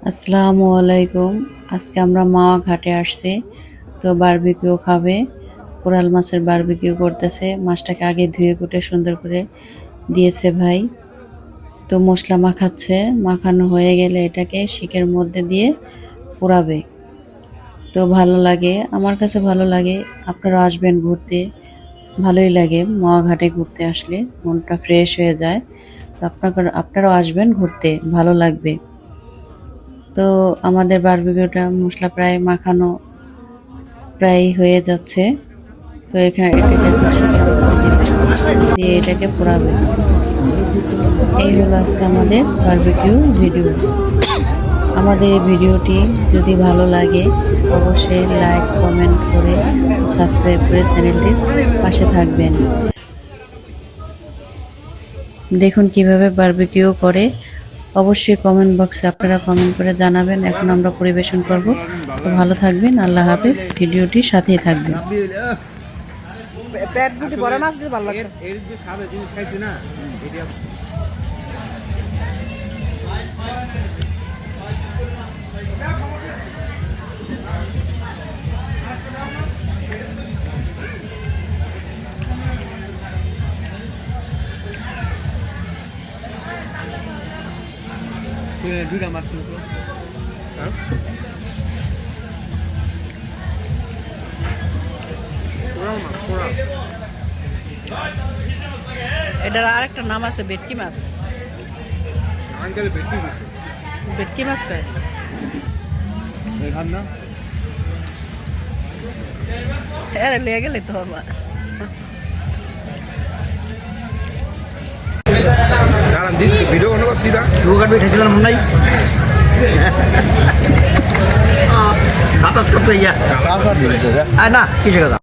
আসসালামু আলাইকুম। আজকে আমরা মাওয়া ঘাটে আসছি, তো বারবিকিউ খাবে। কোরাল মাছের বারবিকিউ করতেছে। মাছটাকে আগে ধুয়ে কুটে সুন্দর করে দিয়েছে ভাই। তো মশলা মাখাচ্ছে, মাখানো হয়ে গেলে এটাকে শিকের মধ্যে দিয়ে পোড়াবে। তো ভালো লাগে, আমার কাছে ভালো লাগে। আপনারা আসবেন ঘুরতে, ভালোই লাগে। মাওয়া ঘাটে ঘুরতে আসলে মনটা ফ্রেশ হয়ে যায়। তো আপনারাও আসবেন ঘুরতে, ভালো লাগবে। তো আমাদের বারবিকিউটা মশলা প্রায় মাখানো প্রায় হয়ে যাচ্ছে। তো এখানে এটাকে এখন শিকের মধ্যে দিবে, দিয়ে এটাকে পোড়াবে। এই হলো আজকে আমাদের বারবিকিউ ভিডিও। আমাদের এই ভিডিওটি যদি ভালো লাগে অবশ্যই লাইক কমেন্ট করে সাবস্ক্রাইব করে চ্যানেলটির পাশে থাকবেন। দেখুন কিভাবে বারবিকিউ করে। অবশ্যই কমেন্ট বক্সে আপনারা কমেন্ট করে জানাবেন। এখন আমরা পরিবেশন করব। তো ভালো থাকবেন, আল্লাহ হাফেজ। ভিডিওটির সাথেই থাকবেন। পেট যদি ভরে না দিতে ভালো লাগে। এর যে সাদা জিনিস খাইছি না এটা দুইটা মাছ ছিল তো এটার আরেকটা নাম আছে ভেটকি মাছ। আঙ্কেল বেশি দিছে ভেটকি মাছ কয়। দেখান না আরে লেগে গেলে তো আমার দাঁড়ান দিস ভিডিও অন কর সিধা লোকাল বেঠেছিলাম মনে নাই বাতাস করছে ইয়া না কিসে কথা